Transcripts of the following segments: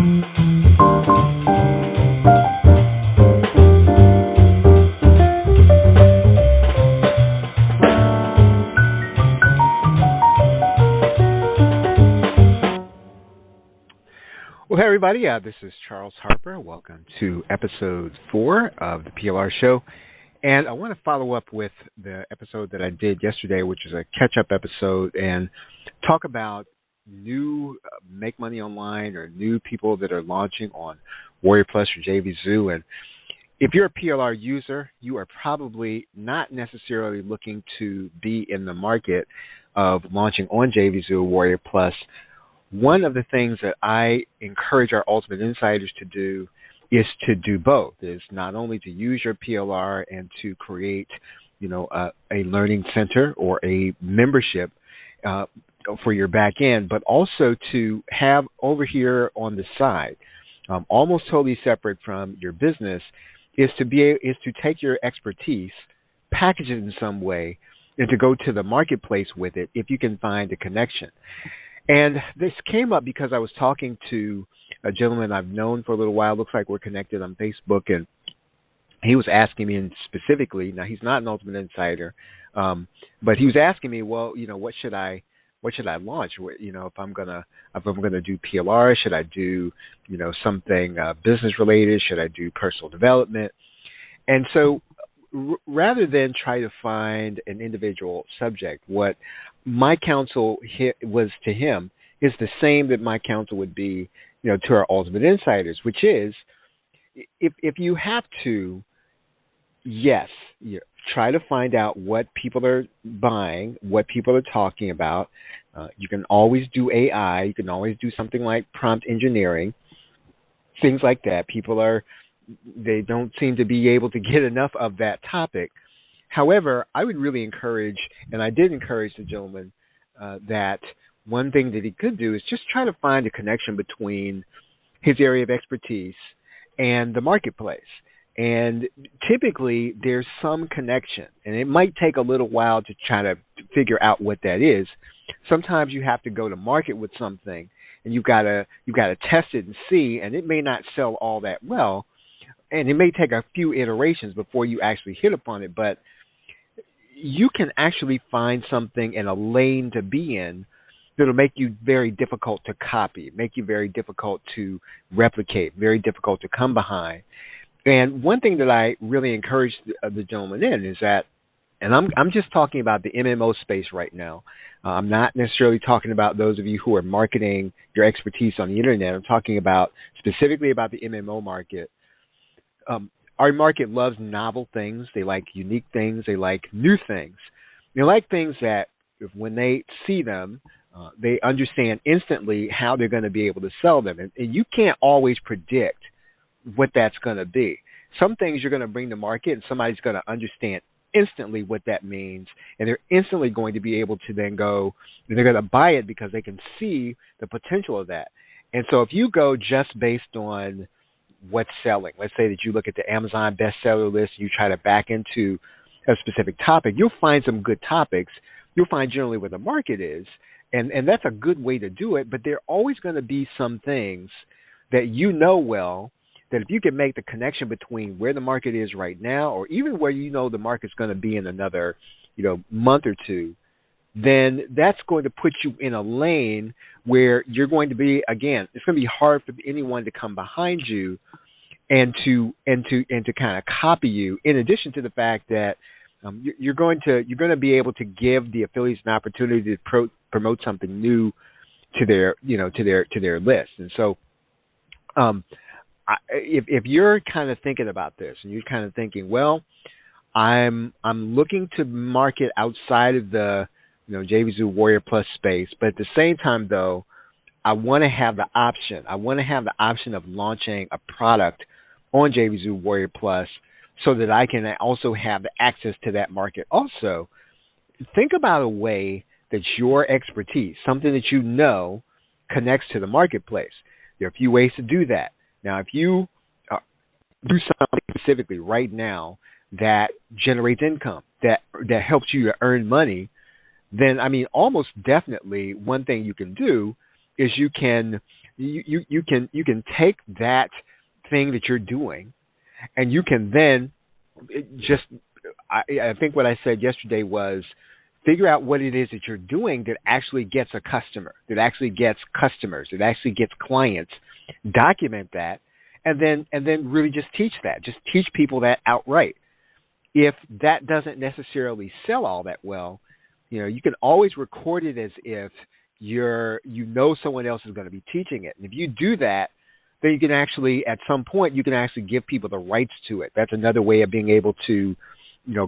Well, hey, everybody. This is Charles Harper. Welcome to episode 4 of the PLR show. And I want to follow up with the episode that I did yesterday, which is a catch-up episode, and talk about new make money online or new people that are launching on Warrior Plus or JVZoo. And if you're a PLR user, you are probably not necessarily looking to be in the market of launching on JVZoo or Warrior Plus. One of the things that I encourage our Ultimate Insiders to do is to do both, is not only to use your PLR and to create, a learning center or a membership for your back end, but also to have over here on the side, almost totally separate from your business, is to take your expertise, package it in some way, and to go to the marketplace with it if you can find a connection. And this came up because I was talking to a gentleman I've known for a little while. Looks like we're connected on Facebook, and he was asking me specifically. Now, he's not an Ultimate Insider, but he was asking me, well, what should I launch? If I'm gonna do PLR, should I do something business related? Should I do personal development? And so, rather than try to find an individual subject, what my counsel was to him is the same that my counsel would be, to our Ultimate Insiders, which is, if you have to, yes, try to find out what people are buying, what people are talking about. You can always do AI. You can always do something like prompt engineering, things like that. They don't seem to be able to get enough of that topic. However, I would really encourage, and I did encourage the gentleman, that one thing that he could do is just try to find a connection between his area of expertise and the marketplace. And typically, there's some connection, and it might take a little while to try to figure out what that is. Sometimes you have to go to market with something, and you've got to test it and see, and it may not sell all that well. And it may take a few iterations before you actually hit upon it, but you can actually find something in a lane to be in that'll make you very difficult to copy, make you very difficult to replicate, very difficult to come behind. And one thing that I really encourage the gentleman in is that, and I'm just talking about the MMO space right now. I'm not necessarily talking about those of you who are marketing your expertise on the internet. I'm talking about specifically about the MMO market. Our market loves novel things. They like unique things. They like new things. They like things that when they see them, they understand instantly how they're going to be able to sell them. And you can't always predict what that's going to be. Some things you're going to bring to market, and somebody's going to understand instantly what that means, and they're instantly going to be able to then go, and they're going to buy it because they can see the potential of that. And so if you go just based on what's selling, let's say that you look at the Amazon bestseller list, you try to back into a specific topic, you'll find some good topics. You'll find generally where the market is, and that's a good way to do it, but there are always going to be some things that well, that if you can make the connection between where the market is right now, or even where the market's going to be in another, month or two, then that's going to put you in a lane where you're going to be, again, it's going to be hard for anyone to come behind you and to kind of copy you. In addition to the fact that you're going to be able to give the affiliates an opportunity to promote something new to their list. And so, if you're kind of thinking about this and you're kind of thinking, well, I'm looking to market outside of the JVZoo Warrior Plus space, but at the same time though, I want to have the option. I want to have the option of launching a product on JVZoo Warrior Plus so that I can also have the access to that market. Also, think about a way that your expertise, something that connects to the marketplace. There are a few ways to do that. Now, if you do something specifically right now that generates income, that helps you to earn money, then, almost definitely one thing you can do is you can you can take that thing that you're doing, and you can then just I think what I said yesterday was figure out what it is that you're doing that actually gets a customer, that actually gets customers, that actually gets clients. Document that, and then really just teach that. Just teach people that outright. If that doesn't necessarily sell all that well, you can always record it as if someone else is going to be teaching it. And if you do that, then you can actually, at some point, you can actually give people the rights to it. That's another way of being able to,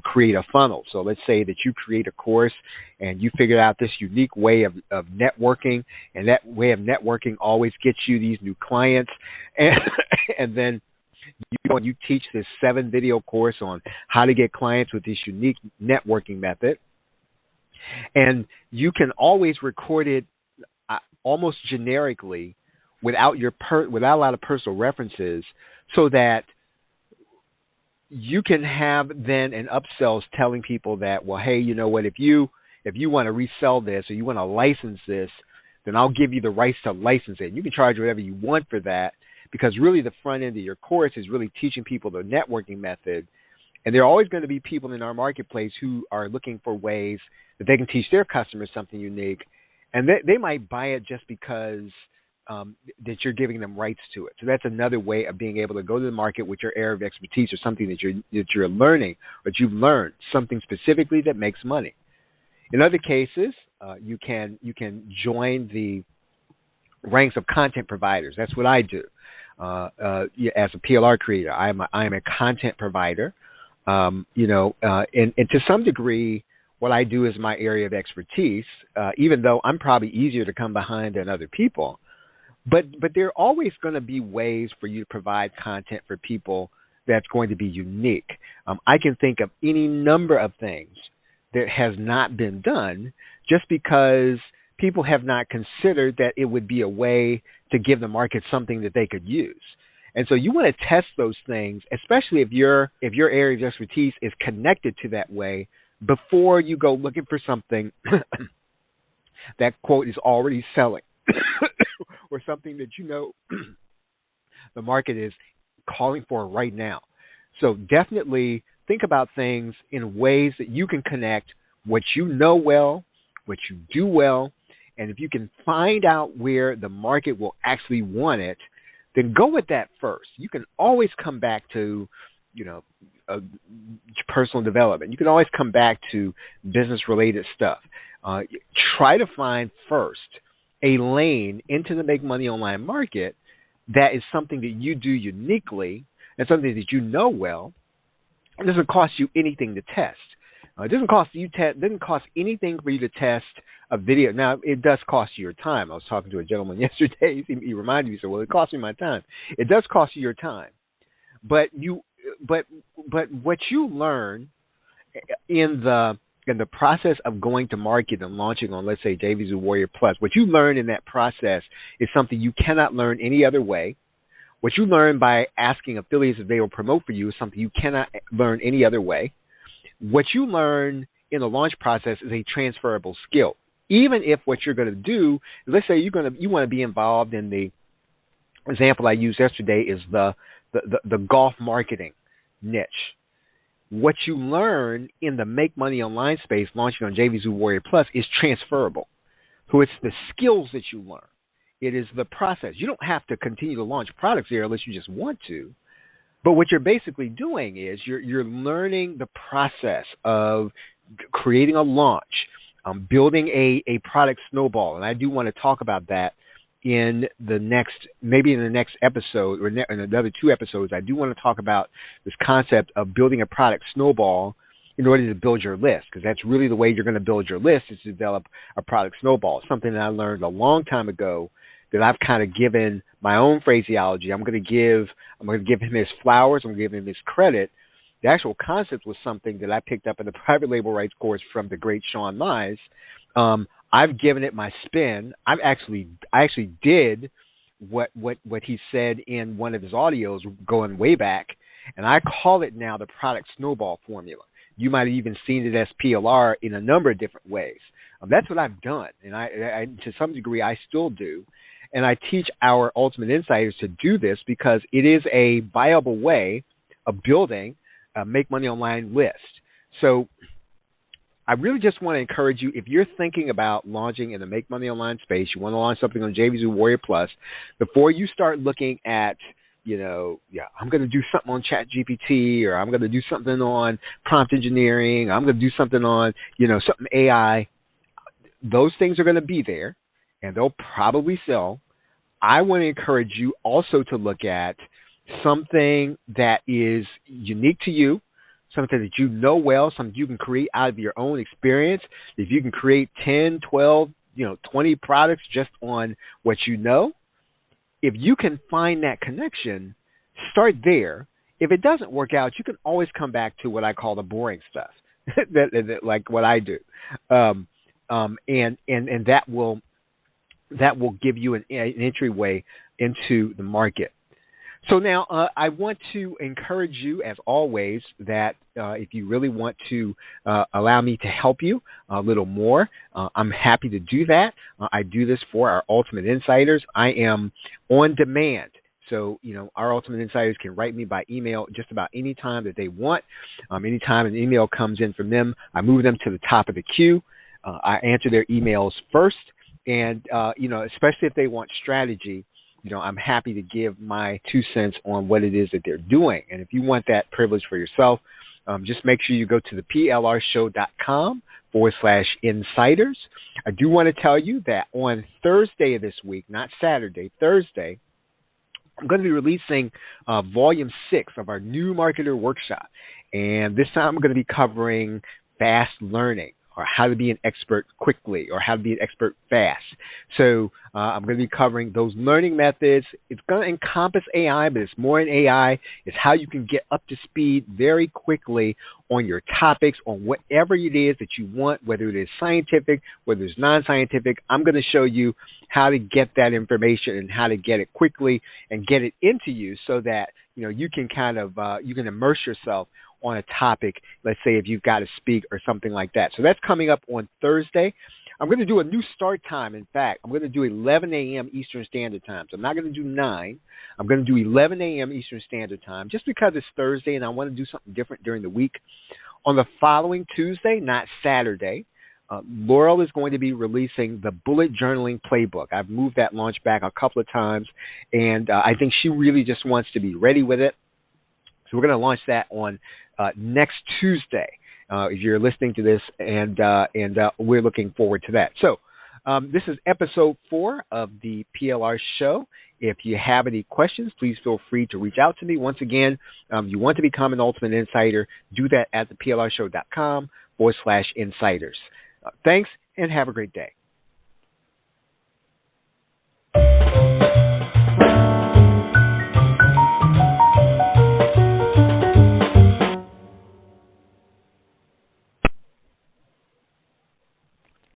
create a funnel. So let's say that you create a course and you figured out this unique way of networking, and that way of networking always gets you these new clients. And then you teach this 7-video course on how to get clients with this unique networking method. And you can always record it almost generically without without a lot of personal references, so that you can have then an upsells telling people that, well, hey, you know what, if you want to resell this or you want to license this, then I'll give you the rights to license it. You can charge whatever you want for that, because really the front end of your course is really teaching people the networking method. And there are always going to be people in our marketplace who are looking for ways that they can teach their customers something unique. And they might buy it just because that you're giving them rights to it. So that's another way of being able to go to the market with your area of expertise, or something that you're learning, but you've learned something specifically that makes money. In other cases, you can join the ranks of content providers. That's what I do. As a PLR creator, I am a content provider. And to some degree, what I do is my area of expertise, even though I'm probably easier to come behind than other people. But there are always going to be ways for you to provide content for people that's going to be unique. I can think of any number of things that has not been done just because people have not considered that it would be a way to give the market something that they could use. And so you want to test those things, especially if your area of expertise is connected to that way, before you go looking for something that, quote, is already selling or something that the market is calling for right now. So definitely think about things in ways that you can connect what you know well, what you do well, and if you can find out where the market will actually want it, then go with that first. You can always come back to, personal development. You can always come back to business-related stuff. Try to find first a lane into the make money online market that is something that you do uniquely and something that you know well. It doesn't cost you anything to test. It doesn't cost anything for you to test a video. Now, it does cost you your time. I was talking to a gentleman yesterday. He reminded me, he said, well, it cost me my time. It does cost you your time. But what you learn in the process of going to market and launching on, let's say, JVZoo Warrior Plus, what you learn in that process is something you cannot learn any other way. What you learn by asking affiliates if they will promote for you is something you cannot learn any other way. What you learn in the launch process is a transferable skill. Even if what you're going to do, let's say you want to be involved in the example I used yesterday is the golf marketing niche. What you learn in the make money online space launching on JVZoo Warrior Plus is transferable. So it's the skills that you learn. It is the process. You don't have to continue to launch products there unless you just want to. But what you're basically doing is you're learning the process of creating a launch, building a product snowball. And I do want to talk about that in the next episode or in another 2 episodes. I do want to talk about this concept of building a product snowball in order to build your list, because that's really the way you're going to build your list, is to develop a product snowball. Something that I learned a long time ago that I've kind of given my own phraseology. I'm going to give him his flowers. I'm going to give him his credit. The actual concept was something that I picked up in the private label rights course from the great Sean Mize. I've given it my spin. I actually did what he said in one of his audios going way back, and I call it now the product snowball formula. You might have even seen it as PLR in a number of different ways. That's what I've done, and I to some degree I still do. And I teach our Ultimate Insiders to do this because it is a viable way of building a Make Money Online list. So I really just want to encourage you, if you're thinking about launching in the Make Money Online space, you want to launch something on JVZoo Warrior Plus, before you start looking at, I'm going to do something on ChatGPT, or I'm going to do something on prompt engineering, I'm going to do something on, something AI, those things are going to be there, and they'll probably sell. I want to encourage you also to look at something that is unique to you, something that you know well, something you can create out of your own experience. If you can create 10, 12, 20 products just on what you know, if you can find that connection, start there. If it doesn't work out, you can always come back to what I call the boring stuff, that like what I do, and that will give you an entryway into the market. So now I want to encourage you, as always, that if you really want to allow me to help you a little more, I'm happy to do that. I do this for our Ultimate Insiders. I am on demand. So, our Ultimate Insiders can write me by email just about any time that they want. Anytime an email comes in from them, I move them to the top of the queue. I answer their emails first. And, especially if they want strategy, I'm happy to give my 2 cents on what it is that they're doing. And if you want that privilege for yourself, just make sure you go to the plrshow.com/insiders. I do want to tell you that on Thursday of this week, not Saturday, Thursday, I'm going to be releasing Volume 6 of our new marketer workshop. And this time I'm going to be covering fast learning, or how to be an expert quickly, or how to be an expert fast. So I'm going to be covering those learning methods. It's going to encompass AI, but it's more in AI. It's how you can get up to speed very quickly on your topics, on whatever it is that you want, whether it is scientific, whether it's non-scientific. I'm going to show you how to get that information and how to get it quickly and get it into you so that you can kind of you can immerse yourself on a topic, let's say if you've got to speak or something like that. So that's coming up on Thursday. I'm going to do a new start time. In fact, I'm going to do 11 a.m. Eastern Standard Time. So I'm not going to do 9. I'm going to do 11 a.m. Eastern Standard Time just because it's Thursday and I want to do something different during the week. On the following Tuesday, not Saturday, Laurel is going to be releasing the Bullet Journaling Playbook. I've moved that launch back a couple of times, and I think she really just wants to be ready with it. So we're going to launch that on next Tuesday, if you're listening to this, and we're looking forward to that. So this is episode 4 of the PLR show. If you have any questions, please feel free to reach out to me. Once again, you want to become an Ultimate Insider, do that at the plrshow.com/insiders. Thanks, and have a great day.